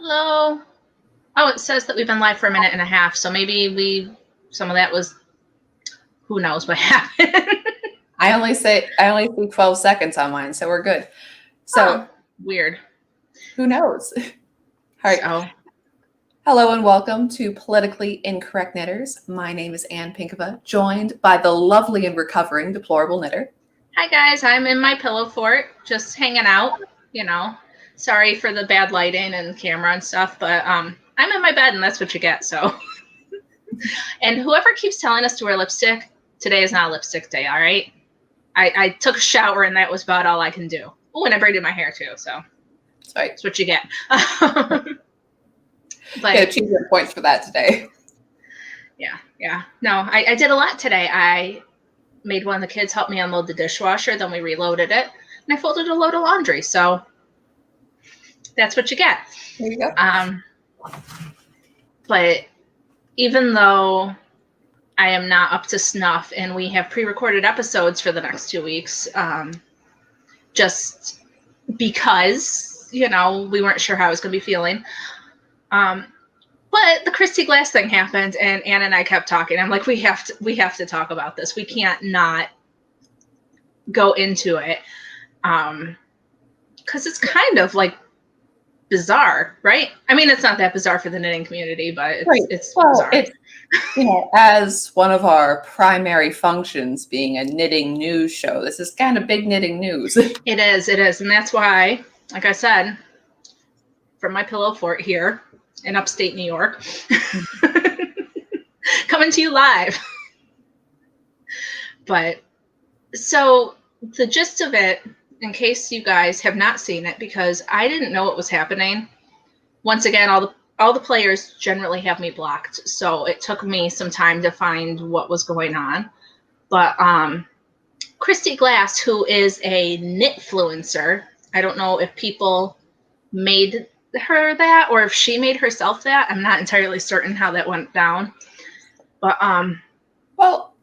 Hello. Oh, it says that we've been live for a minute and a half, so maybe some of that was, who knows what happened. I only see 12 seconds on mine, so we're good. So weird. Who knows? All right. So. Hello and welcome to Politically Incorrect Knitters. My name is Ann Pinkova, joined by the lovely and recovering Deplorable Knitter. Hi guys, I'm in my pillow fort, just hanging out, Sorry for the bad lighting and camera and stuff, but I'm in my bed and that's what you get, so. And whoever keeps telling us to wear lipstick, today is not a lipstick day, all right? I took a shower and that was about all I can do. Oh, and I braided my hair too, so. That's right. That's what you get. But get achievement points for that today. Yeah. No, I did a lot today. I made one of the kids help me unload the dishwasher, then we reloaded it, and I folded a load of laundry, so that's what you get. There you go. But even though I am not up to snuff and we have pre-recorded episodes for the next 2 weeks, just because, we weren't sure how I was going to be feeling. But the Christy Glass thing happened and Anna and I kept talking. I'm like, we have to talk about this. We can't not go into it. Because it's kind of like bizarre, right? I mean, it's not that bizarre for the knitting community, but it's bizarre. It's, as one of our primary functions being a knitting news show, this is kind of big knitting news. It is. And that's why, like I said, from my pillow fort here in upstate New York, coming to you live. But so the gist of it, in case you guys have not seen it, because I didn't know what was happening. Once again, all the players generally have me blocked, so it took me some time to find what was going on. But Christy Glass, who is a knitfluencer, I don't know if people made her that or if she made herself that. I'm not entirely certain how that went down. But well,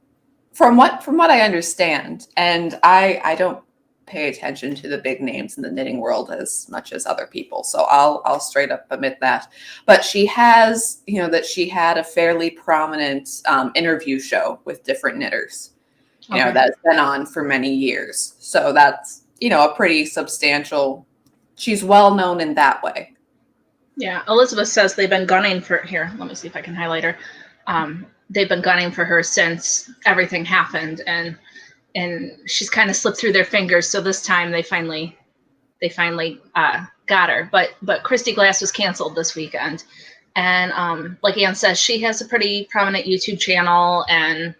from what I understand, and I don't pay attention to the big names in the knitting world as much as other people, so I'll straight up admit that. But she has, that she had a fairly prominent interview show with different knitters, that's been on for many years. So that's, a pretty substantial. She's well known in that way. Yeah, Elizabeth says they've been gunning for here. Let me see if I can highlight her. They've been gunning for her since everything happened, and she's kind of slipped through their fingers. So this time they finally got her. But Christy Glass was canceled this weekend, and like Ann says, she has a pretty prominent YouTube channel. And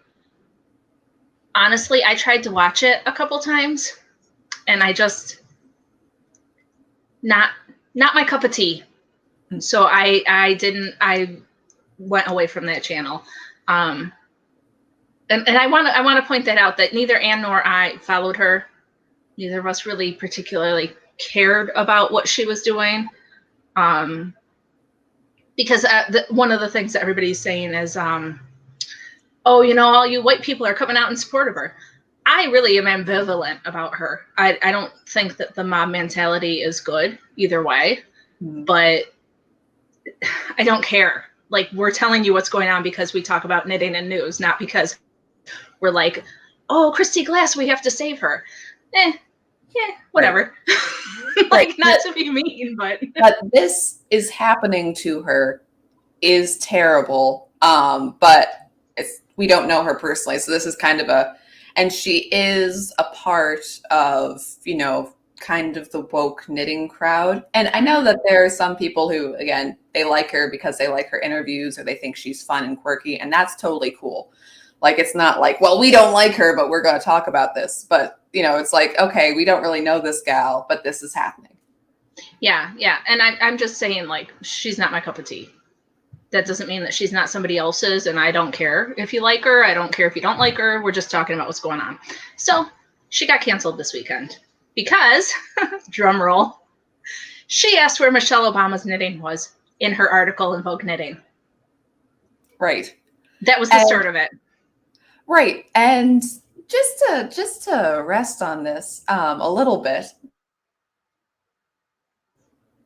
honestly, I tried to watch it a couple times, and I just not my cup of tea. So I went away from that channel. And I want to point that out, that neither Ann nor I followed her. Neither of us really particularly cared about what she was doing. Because one of the things that everybody's saying is, oh, all you white people are coming out in support of her. I really am ambivalent about her. I don't think that the mob mentality is good either way, but I don't care. Like, we're telling you what's going on because we talk about knitting and news, not because we're like, oh, Christy Glass, we have to save her. Whatever. Like, not to be mean, but this is happening to her is terrible. But we don't know her personally, so this is kind of and she is a part of, kind of the woke knitting crowd. And I know that there are some people who, again, they like her because they like her interviews or they think she's fun and quirky, and that's totally cool. Like, it's not like, well, we don't like her, but we're going to talk about this. But, it's like, okay, we don't really know this gal, but this is happening. Yeah. And I'm just saying, like, she's not my cup of tea. That doesn't mean that she's not somebody else's, and I don't care if you like her. I don't care if you don't like her. We're just talking about what's going on. So she got canceled this weekend because, drum roll, she asked where Michelle Obama's knitting was in her article in Vogue Knitting. Right. That was the start of it. Right. And just to rest on this a little bit,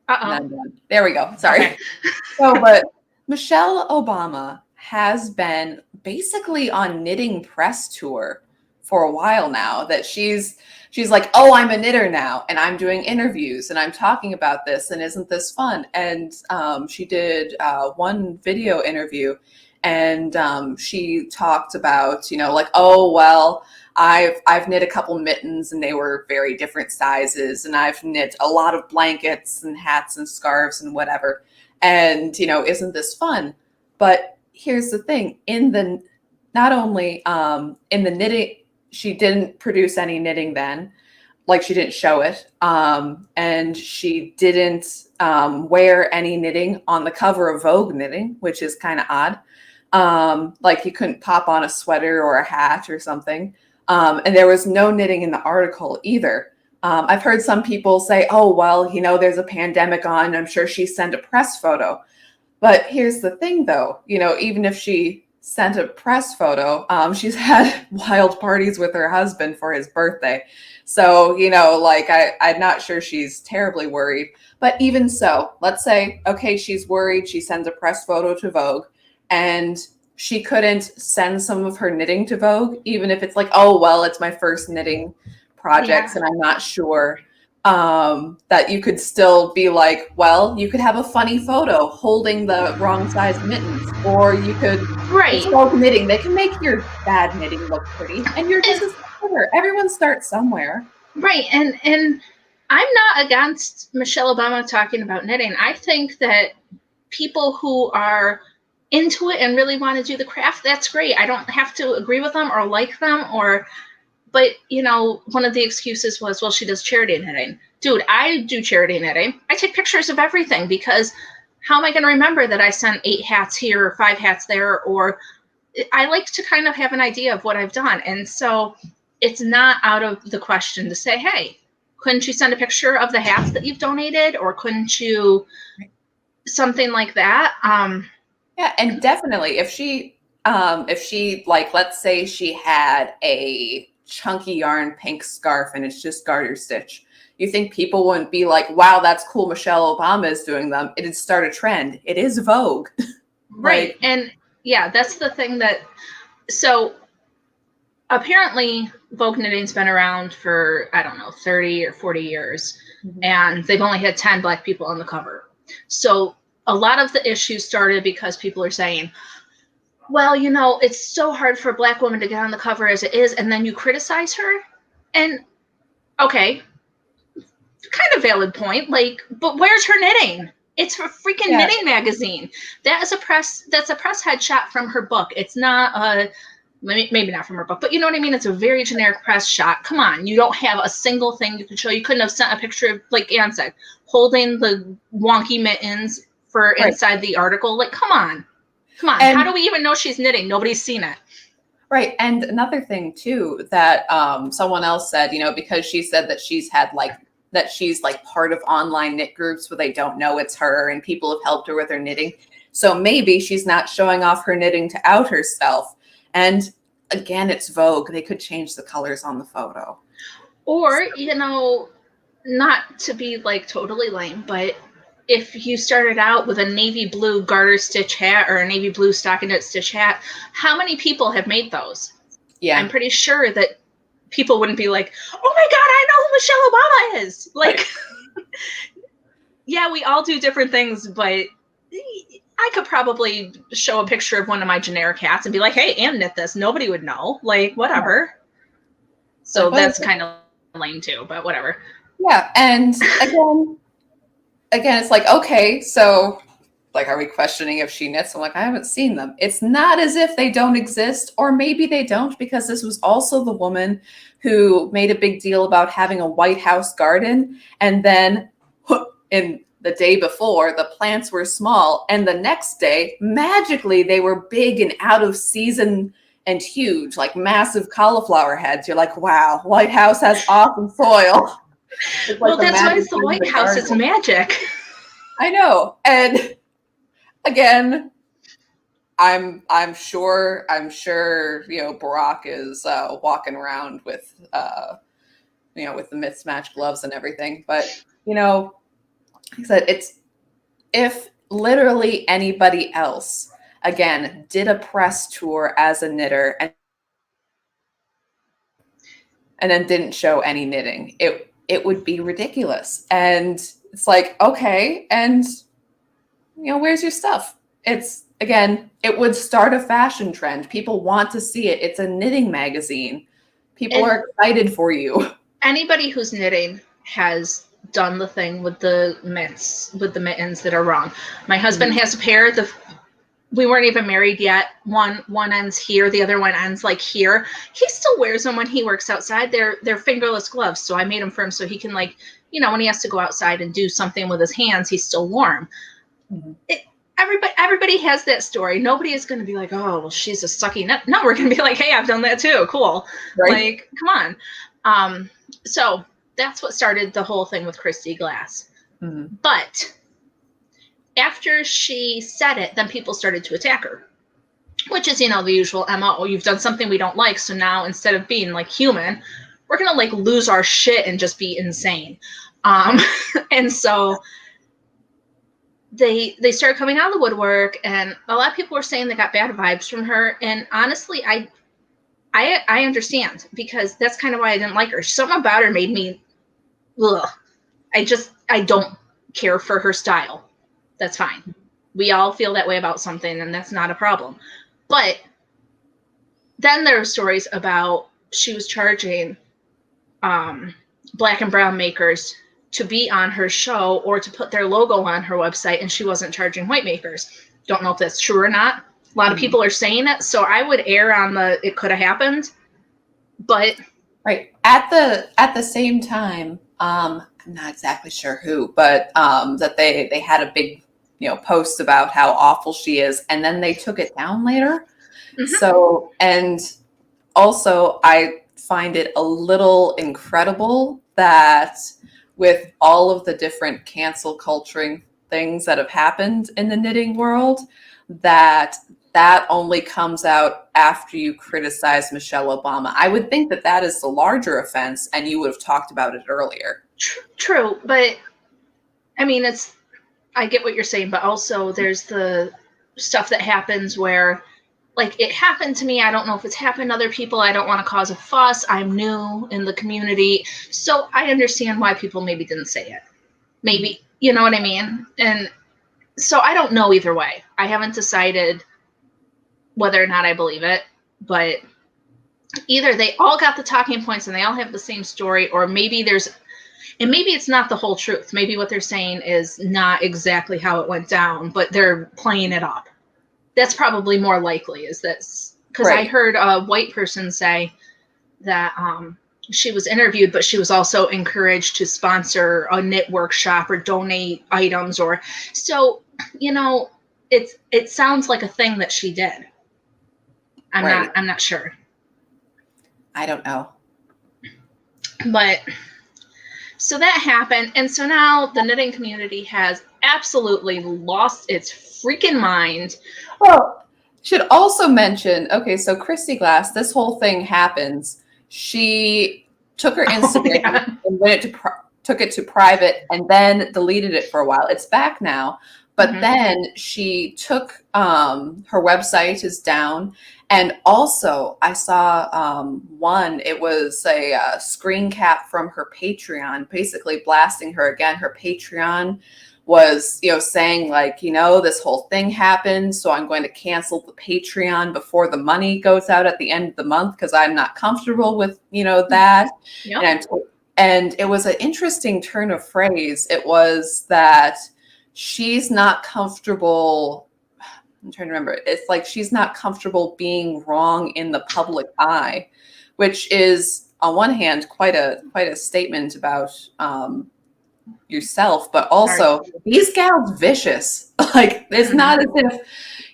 And I'm done. There we go. Sorry. Okay. So, but Michelle Obama has been basically on knitting press tour for a while now. That she's like, oh, I'm a knitter now, and I'm doing interviews, and I'm talking about this, and isn't this fun? And she did one video interview, and she talked about, like, oh well, I've knit a couple mittens and they were very different sizes, and I've knit a lot of blankets and hats and scarves and whatever. And isn't this fun? But here's the thing: not only in the knitting, she didn't produce any knitting then, like she didn't show it, and she didn't wear any knitting on the cover of Vogue Knitting, which is kind of odd. Like you couldn't pop on a sweater or a hat or something. And there was no knitting in the article either. I've heard some people say, oh, well, there's a pandemic on. I'm sure she sent a press photo. But here's the thing, though, even if she sent a press photo, she's had wild parties with her husband for his birthday. So, like I'm not sure she's terribly worried. But even so, let's say, okay, she's worried. She sends a press photo to Vogue, and she couldn't send some of her knitting to Vogue, even if it's like, oh, well, it's my first knitting projects and I'm not sure, that you could still be like, well, you could have a funny photo holding the wrong size mittens, or you could, it's Vogue Knitting. They can make your bad knitting look pretty, and you're just a starter. Everyone starts somewhere. Right. And I'm not against Michelle Obama talking about knitting. I think that people who are into it and really want to do the craft, that's great. I don't have to agree with them or like them, but one of the excuses was, well, she does charity knitting. Dude, I do charity knitting. I take pictures of everything, because how am I going to remember that I sent 8 hats here or 5 hats there? Or I like to kind of have an idea of what I've done. And so it's not out of the question to say, hey, couldn't you send a picture of the hats that you've donated? Or couldn't you something like that? Yeah, and definitely if she like, let's say she had a chunky yarn pink scarf and it's just garter stitch, you think people wouldn't be like, wow, that's cool, Michelle Obama is doing them? It'd start a trend. It is Vogue. Right. And yeah, that's the thing so apparently Vogue Knitting's been around for, I don't know, 30 or 40 years, and they've only had 10 Black people on the cover. So a lot of the issues started because people are saying, well, it's so hard for a Black woman to get on the cover as it is, and then you criticize her. And okay, kind of valid point. Like, but where's her knitting? It's a freaking knitting magazine. That's a press headshot from her book. It's not maybe not from her book, but you know what I mean? It's a very generic press shot. Come on, you don't have a single thing you could show. You couldn't have sent a picture of, like Anne said, holding the wonky mittens for inside the article. Like, come on. And how do we even know she's knitting? Nobody's seen it. Right. And another thing too, that someone else said, because she said that she's part of online knit groups where they don't know it's her, and people have helped her with her knitting. So maybe she's not showing off her knitting to out herself. And again, it's Vogue. They could change the colors on the photo. Or, not to be like totally lame, but if you started out with a navy blue garter stitch hat or a navy blue stockinette stitch hat, how many people have made those? Yeah. I'm pretty sure that people wouldn't be like, oh my God, I know who Michelle Obama is. Like, yeah, we all do different things, but I could probably show a picture of one of my generic hats and be like, hey, Anne knit this. Nobody would know. Like, whatever. So that's kind of lame too, but whatever. Yeah. And again, it's like, okay, so like, are we questioning if she knits? I'm like, I haven't seen them. It's not as if they don't exist, or maybe they don't, because this was also the woman who made a big deal about having a White House garden. And then in the day before, the plants were small. And the next day, magically, they were big and out of season and huge, like massive cauliflower heads. You're like, wow, White House has awesome soil. Like, well, that's why it's the White House. It's magic. I know. And again, I'm sure Barack is walking around with with the mismatched gloves and everything. But like I said, it's if literally anybody else, again, did a press tour as a knitter and then didn't show any knitting, it would be ridiculous. And it's like, okay, and where's your stuff? It's, again, it would start a fashion trend. People want to see it. It's a knitting magazine. People are excited for you. Anybody who's knitting has done the thing with the mitts, with the mittens that are wrong. My husband has a pair. We weren't even married yet. One ends here, the other one ends like here. He still wears them when he works outside. They're fingerless gloves, so I made them for him so he can, like, when he has to go outside and do something with his hands, he's still warm. Everybody has that story. Nobody is going to be like, oh, well, she's a sucky nut. No, we're going to be like, hey, I've done that too. Cool. Right? Like, come on. So that's what started the whole thing with Christy Glass. But after she said it, then people started to attack her, which is, the usual MO. You've done something we don't like, so now instead of being like human, we're going to like lose our shit and just be insane. And so they started coming out of the woodwork, and a lot of people were saying they got bad vibes from her. And honestly, I understand, because that's kind of why I didn't like her. Something about her made me, ugh. I don't care for her style. That's fine. We all feel that way about something, and that's not a problem. But then there are stories about she was charging black and brown makers to be on her show or to put their logo on her website, and she wasn't charging white makers. Don't know if that's true or not. A lot of people are saying it, so I would err on the it could have happened. But right at the same time, I'm not exactly sure who, but that they had a big post about how awful she is, and then they took it down later. So, and also I find it a little incredible that with all of the different cancel culturing things that have happened in the knitting world, that only comes out after you criticize Michelle Obama. I would think that is the larger offense, and you would have talked about it earlier. True, but I mean, I get what you're saying, but also there's the stuff that happens where, like, it happened to me. I don't know if it's happened to other people. I don't want to cause a fuss. I'm new in the community. So I understand why people maybe didn't say it. Maybe, you know what I mean? And so I don't know either way. I haven't decided whether or not I believe it, but either they all got the talking points and they all have the same story, or maybe maybe it's not the whole truth. Maybe what they're saying is not exactly how it went down, but they're playing it up. That's probably more likely, is this, because I heard a white person say that she was interviewed, but she was also encouraged to sponsor a knit workshop or donate items, or so, it sounds like a thing that she did. I'm not sure. I don't know. But so that happened, and so now the knitting community has absolutely lost its freaking mind. Well, should also mention, okay, so Christy Glass, this whole thing happens. She took her Instagram and took it to private, and then deleted it for a while. It's back now, but then she took her website is down. And also, I saw one, it was a screen cap from her Patreon, basically blasting her again. Her Patreon was, saying like, this whole thing happened, so I'm going to cancel the Patreon before the money goes out at the end of the month because I'm not comfortable with, that. Yep. And it was an interesting turn of phrase. It was that she's not comfortable. I'm trying to remember. It's like she's not comfortable being wrong in the public eye, which is on one hand quite a statement about yourself, but also these gals vicious. Like, it's not as if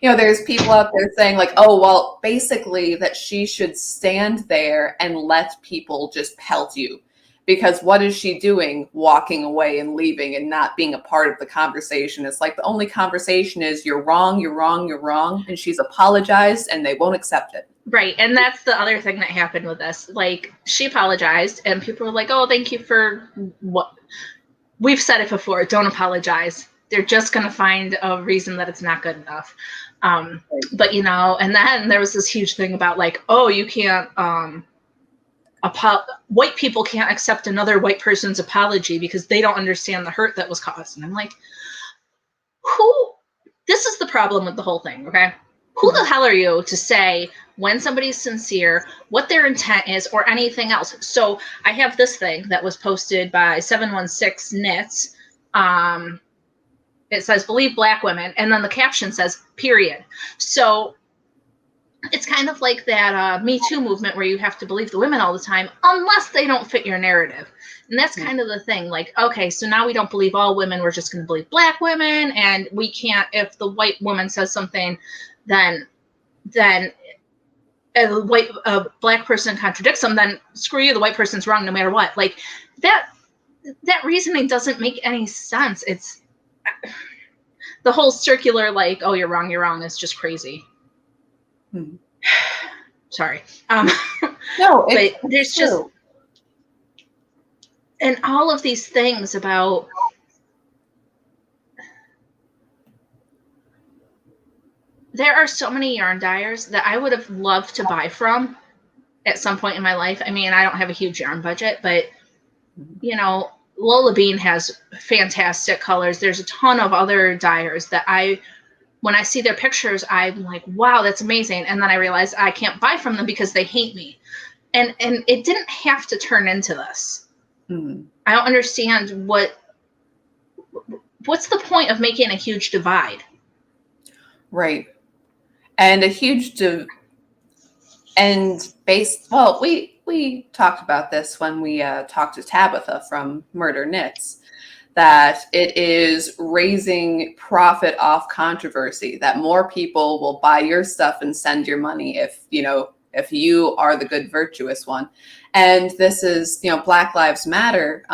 there's people out there saying like, oh well, basically that she should stand there and let people just pelt you. Because what is she doing? Walking away and leaving and not being a part of the conversation. It's like the only conversation is you're wrong, you're wrong, you're wrong. And she's apologized and they won't accept it. Right. And that's the other thing that happened with this. Like, she apologized and people were like, oh, thank you for we've said it before, don't apologize. They're just going to find a reason that it's not good enough. But, you know, and then there was this huge thing about like, oh, you can't, white people can't accept another white person's apology because they don't understand the hurt that was caused. And I'm like, this is the problem with the whole thing, okay? Who the hell are you to say when somebody's sincere, what their intent is, or anything else? So I have this thing that was posted by 716 Knits. It says, believe black women. And then the caption says, period. So it's kind of like that Me Too movement where you have to believe the women all the time, unless they don't fit your narrative. And that's kind of the thing. Like, okay, so now we don't believe all women. We're just going to believe black women. And we can't, if the white woman says something, then a black person contradicts them, then screw you, the white person's wrong no matter what. Like, that reasoning doesn't make any sense. It's the whole circular, like, oh, you're wrong is just crazy. Sorry. No, but there's true. Just, and all of these things about there are so many yarn dyers that I would have loved to buy from at some point in my life. I mean, I don't have a huge yarn budget, but you know, Lola Bean has fantastic colors. There's a ton of other dyers that when I see their pictures, I'm like, wow, that's amazing. And then I realize I can't buy from them because they hate me. And it didn't have to turn into this. I don't understand what's the point of making a huge divide? Right. And a huge we talked about this when we talked to Tabitha from Murder Knits, that it is raising profit off controversy, that more people will buy your stuff and send your money if you are the good, virtuous one. And this is, Black Lives Matter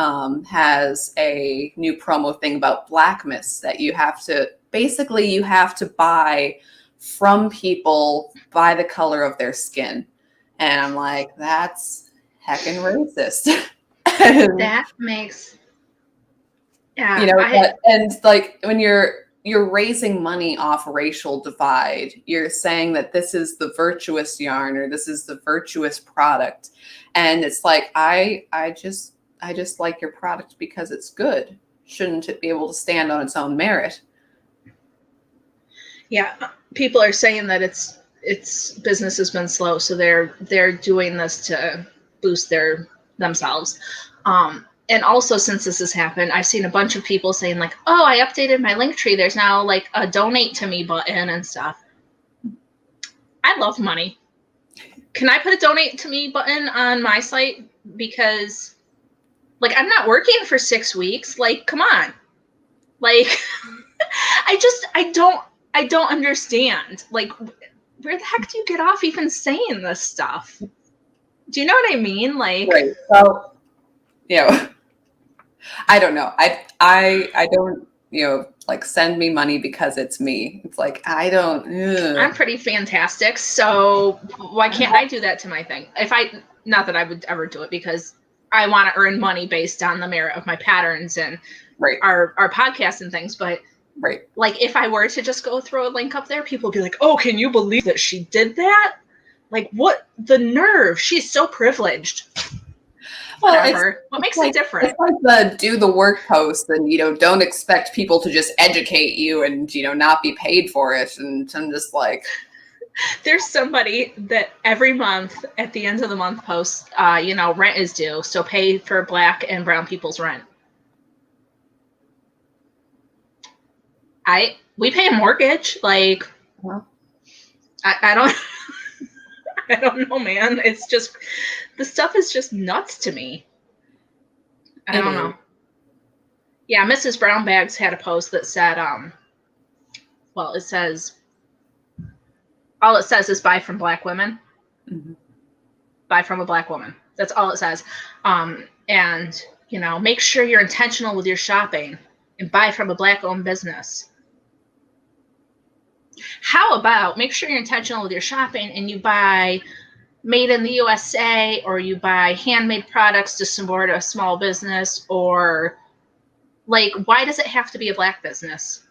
has a new promo thing about Blackmas, that you have to buy from people by the color of their skin. And I'm like, that's heckin' racist. That makes, yeah. And like when you're raising money off racial divide, you're saying that this is the virtuous yarn or this is the virtuous product. And it's like, I just like your product because it's good. Shouldn't it be able to stand on its own merit? Yeah, people are saying that its business has been slow, so they're doing this to boost themselves. And also, since this has happened, I've seen a bunch of people saying like, "Oh, I updated my link tree. There's now like a donate to me button and stuff." I love money. Can I put a donate to me button on my site? Because, like, I'm not working for 6 weeks. Like, come on. Like, I don't understand. Like, where the heck do you get off even saying this stuff? Do you know what I mean? Like, right. So, I don't know. I don't, like, send me money because it's me. It's like, I don't. I'm pretty fantastic. So why can't I do that to my thing? Not that I would ever do it, because I want to earn money based on the merit of my patterns and our podcast and things. But like, if I were to just go throw a link up there, people would be like, oh, can you believe that she did that? Like, what the nerve? She's so privileged. Well, what makes it different? It's like the do the work post and, don't expect people to just educate you and, not be paid for it. And I'm just like, there's somebody that every month at the end of the month posts, rent is due. So pay for Black and brown people's rent. We pay a mortgage. Like, I don't, I don't know, man. It's just, the stuff is just nuts to me. I don't know. Yeah, Mrs. Brown Bags had a post that said, it says, all it says is buy from Black women. Mm-hmm. Buy from a Black woman. That's all it says. And, make sure you're intentional with your shopping and buy from a Black-owned business. How about make sure you're intentional with your shopping and you buy made in the USA, or you buy handmade products to support a small business, or Like, why does it have to be a Black business?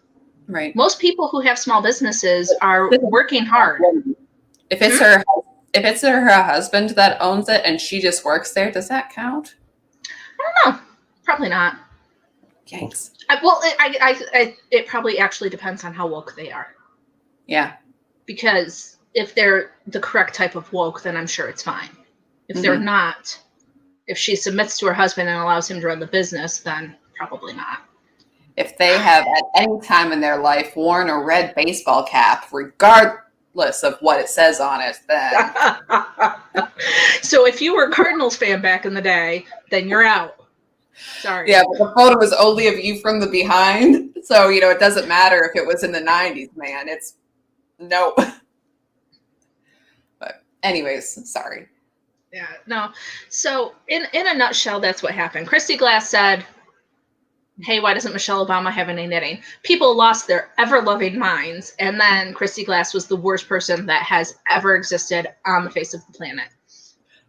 Right. Most people who have small businesses are working hard. If it's her, if it's her husband that owns it and she just works there, does that count? I don't know. Probably not. Yikes. It probably actually depends on how woke they are. Yeah. Because if they're the correct type of woke, then I'm sure it's fine. If they're not, if she submits to her husband and allows him to run the business, then probably not. If they have at any time in their life worn a red baseball cap, regardless of what it says on it, then. So if you were a Cardinals fan back in the day, then you're out. Sorry. Yeah, but the photo was only of you from the behind. So, it doesn't matter if it was in the 90s, man. It's no. But anyways, sorry. Yeah, no. So in a nutshell, that's what happened. Christy Glass said, hey, why doesn't Michelle Obama have any knitting? People lost their ever-loving minds, and then Christy Glass was the worst person that has ever existed on the face of the planet.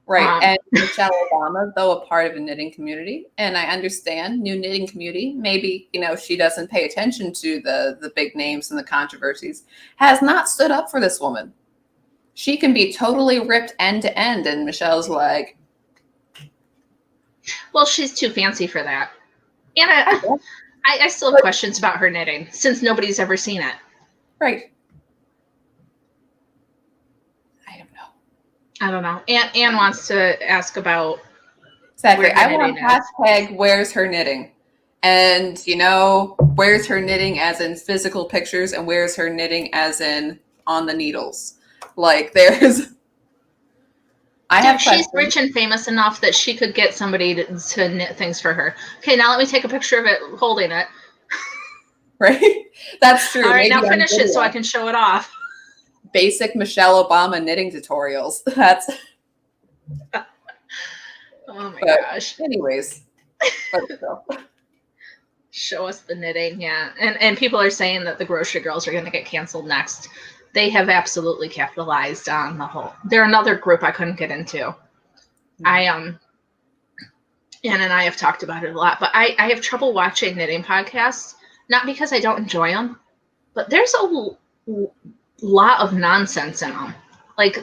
Right. And Michelle Obama, though a part of a knitting community, and I understand new knitting community, maybe, she doesn't pay attention to the big names and the controversies, has not stood up for this woman. She can be totally ripped end to end, and Michelle's like, well, she's too fancy for that. And I still have questions about her knitting since nobody's ever seen it. Right. I don't know. Anne wants to ask about. Exactly. I want hashtag where's her knitting. And, where's her knitting as in physical pictures and where's her knitting as in on the needles. Like she's rich and famous enough that she could get somebody to knit things for her. Okay, now let me take a picture of it holding it. Right? That's true. All right, now finish it so I can show it off. Basic Michelle Obama knitting tutorials. That's. Oh my gosh. Anyways. Show us the knitting, yeah. And people are saying that the grocery girls are going to get canceled next. They have absolutely capitalized on the whole. They're another group I couldn't get into. Anne and I have talked about it a lot, but I have trouble watching knitting podcasts, not because I don't enjoy them, but there's a lot of nonsense in them. Like,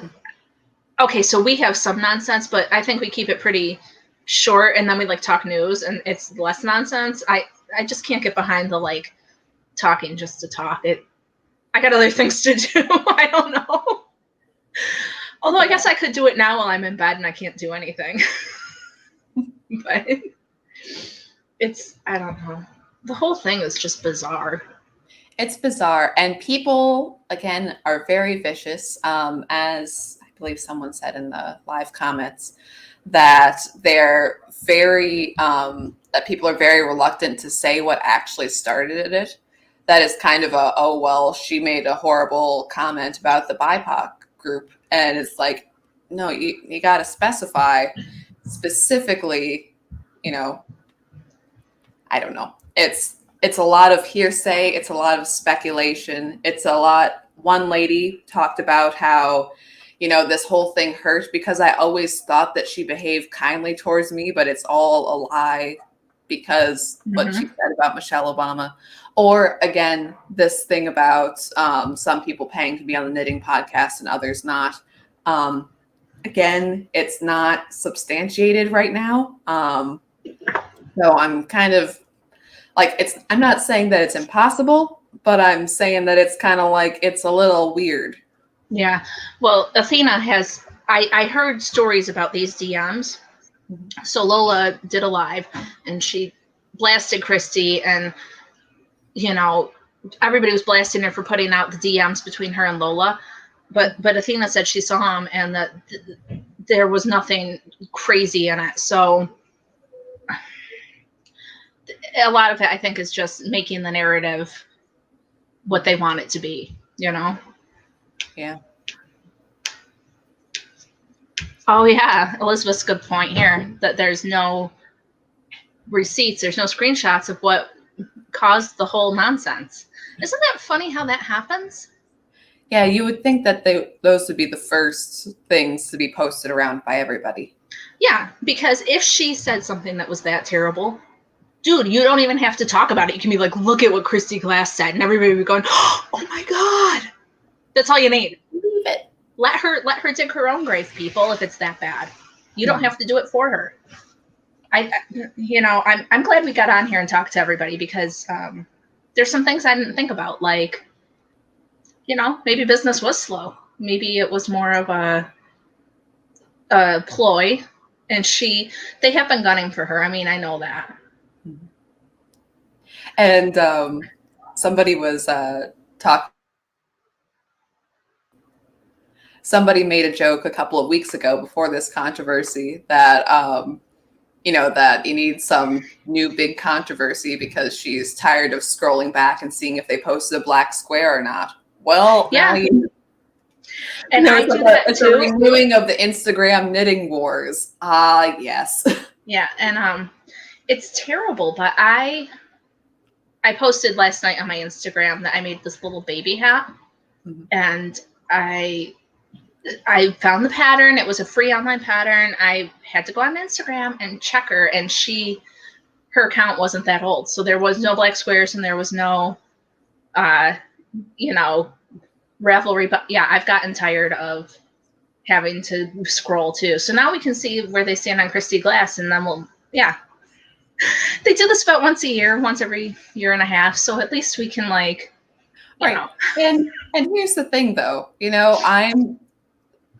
okay, so we have some nonsense, but I think we keep it pretty short, and then we talk news, and it's less nonsense. I just can't get behind the talking just to talk. I got other things to do. I don't know. Although I guess I could do it now while I'm in bed and I can't do anything. But I don't know. The whole thing is just bizarre. It's bizarre. And people, again, are very vicious. As I believe someone said in the live comments, that they're very, that people are very reluctant to say what actually started it. That is kind of she made a horrible comment about the BIPOC group. And it's like, no, you got to specify specifically, I don't know. It's a lot of hearsay. It's a lot of speculation. One lady talked about how, this whole thing hurt because I always thought that she behaved kindly towards me, but it's all a lie because what she said about Michelle Obama. Or again, this thing about some people paying to be on the knitting podcast and others not. Again, it's not substantiated right now. So I'm kind of I'm not saying that it's impossible, but I'm saying that it's kind of it's a little weird. Yeah. Well, Athena I heard stories about these DMs. So Lola did a live and she blasted Kristy, and everybody was blasting her for putting out the DMs between her and Lola. But Athena said she saw them and that there was nothing crazy in it. So a lot of it, I think, is just making the narrative what they want it to be, Yeah. Oh, yeah. Elizabeth's good point here that there's no receipts, there's no screenshots of what caused the whole nonsense. Isn't that funny how that happens? Yeah, you would think that those would be the first things to be posted around by everybody. Yeah, because if she said something that was that terrible, dude, you don't even have to talk about it. You can be like, look at what Christy Glass said, and everybody will be going, oh my god. That's all you need. Leave it. Let her dig her own grave, people, if it's that bad. You don't have to do it for her. I'm glad we got on here and talked to everybody, because there's some things I didn't think about, like, maybe business was slow. Maybe it was more of a ploy, and they have been gunning for her. I mean, I know that. And somebody was talking. Somebody made a joke a couple of weeks ago before this controversy that that you need some new big controversy because she's tired of scrolling back and seeing if they posted a black square or not. Well, yeah. And I do that too. A renewing of the Instagram knitting wars. Yes. Yeah, and it's terrible, but I posted last night on my Instagram that I made this little baby hat, and I found the pattern. It was a free online pattern. I had to go on Instagram and check her, and her account wasn't that old, so there was no black squares and there was no Ravelry. But yeah, I've gotten tired of having to scroll too. So now we can see where they stand on Christy Glass, and then they do this about once every year and a half. So at least we can right. And here's the thing, though.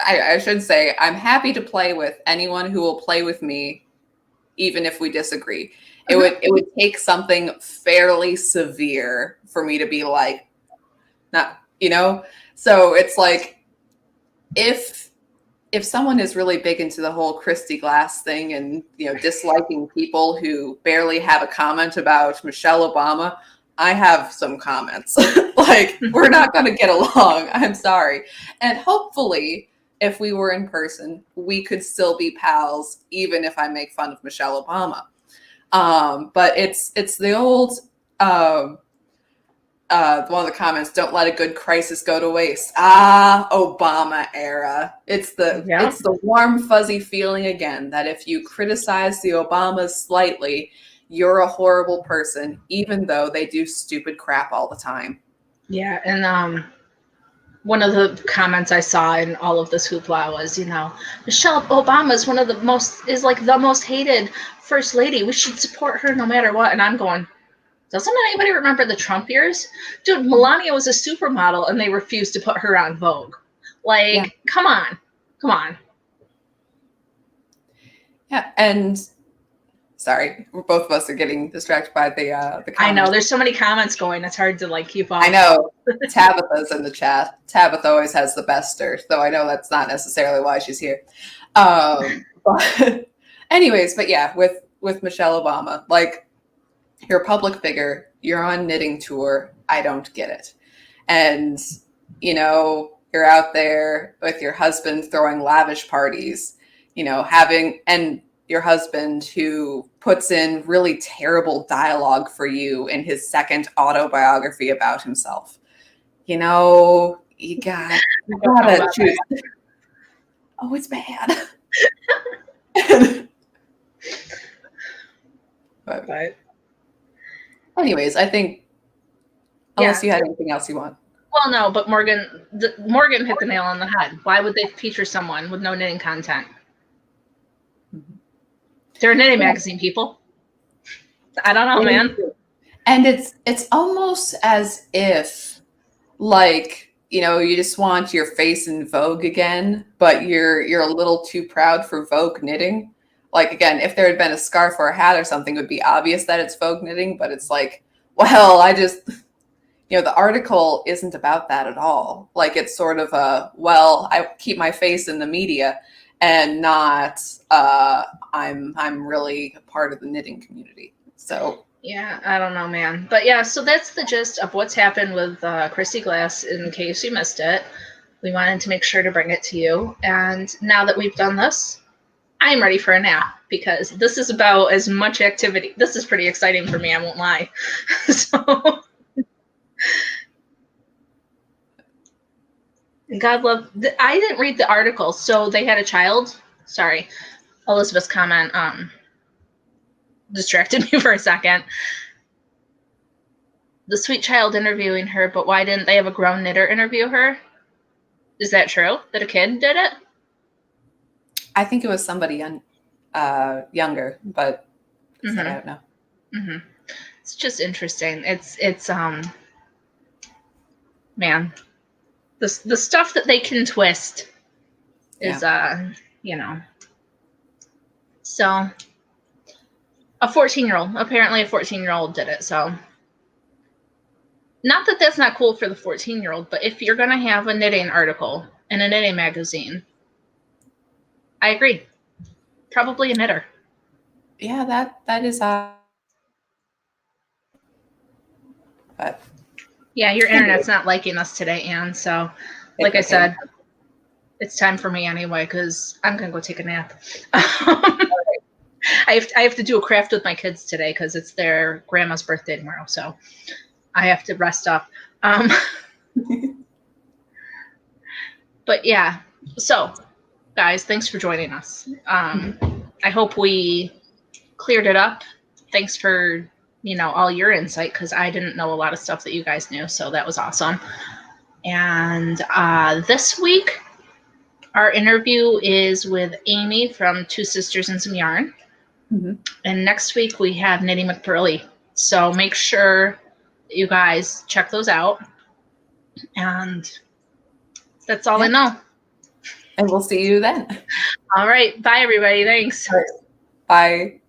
I should say I'm happy to play with anyone who will play with me, even if we disagree. It would take something fairly severe for me to be like, not, So it's like, if someone is really big into the whole Christy Glass thing and disliking people who barely have a comment about Michelle Obama, I have some comments. We're not going to get along. I'm sorry. And hopefully, if we were in person, we could still be pals, even if I make fun of Michelle Obama. But it's the old one of the comments, don't let a good crisis go to waste. Obama era. It's the warm, fuzzy feeling again that if you criticize the Obamas slightly, you're a horrible person, even though they do stupid crap all the time. Yeah, and one of the comments I saw in all of this hoopla was, Michelle Obama is the most hated first lady. We should support her no matter what. And I'm going, doesn't anybody remember the Trump years? Dude, Melania was a supermodel and they refused to put her on Vogue. Come on. Yeah, and sorry, both of us are getting distracted by the comments. I know, there's so many comments going, it's hard to keep up. I know. Tabitha's in the chat. Tabitha always has the best stir, though I know that's not necessarily why she's here. But anyways, but yeah, with Michelle Obama, you're a public figure, you're on knitting tour, I don't get it. And, you're out there with your husband throwing lavish parties, and your husband who puts in really terrible dialogue for you in his second autobiography about himself. You gotta choose. Oh, it's bad. But anyways, I think unless you had anything else you want. Well, no, but Morgan hit the nail on the head. Why would they feature someone with no knitting content? They're a knitting magazine, people. I don't know, man. And it's almost as if, you just want your face in Vogue again, but you're a little too proud for Vogue knitting. Again, if there had been a scarf or a hat or something, it would be obvious that it's Vogue knitting, but it's the article isn't about that at all. It's sort of I keep my face in the media and not I'm really a part of the knitting community. So yeah, I don't know, man. But yeah, so that's the gist of what's happened with Christy Glass. In case you missed it, we wanted to make sure to bring it to you. And now that we've done this, I'm ready for a nap because this is about as much activity. This is pretty exciting for me, I won't lie. So God love. I didn't read the article, so they had a child. Sorry, Elizabeth's comment. distracted me for a second. The sweet child interviewing her, but why didn't they have a grown knitter interview her? Is that true that a kid did it? I think it was somebody younger, but I don't know. Mm-hmm. It's just interesting. It's man, the stuff that they can twist is you know. So a 14-year-old, apparently a 14-year-old did it. So not that that's not cool for the 14-year-old, but if you're gonna have a knitting article in a knitting magazine, I agree. Probably a knitter. Yeah, that is but yeah, your internet's not liking us today, Anne. So like I said, it's time for me anyway, because I'm gonna go take a nap. I have to do a craft with my kids today because it's their grandma's birthday tomorrow, so I have to rest up. But yeah, so guys, thanks for joining us. I hope we cleared it up. Thanks for all your insight, because I didn't know a lot of stuff that you guys knew, so that was awesome. And this week, our interview is with Amy from Two Sisters and Some Yarn. Mm-hmm. And next week we have Knitting McPurley. So make sure you guys check those out. And that's all I know. And we'll see you then. All right. Bye, everybody. Thanks. Bye.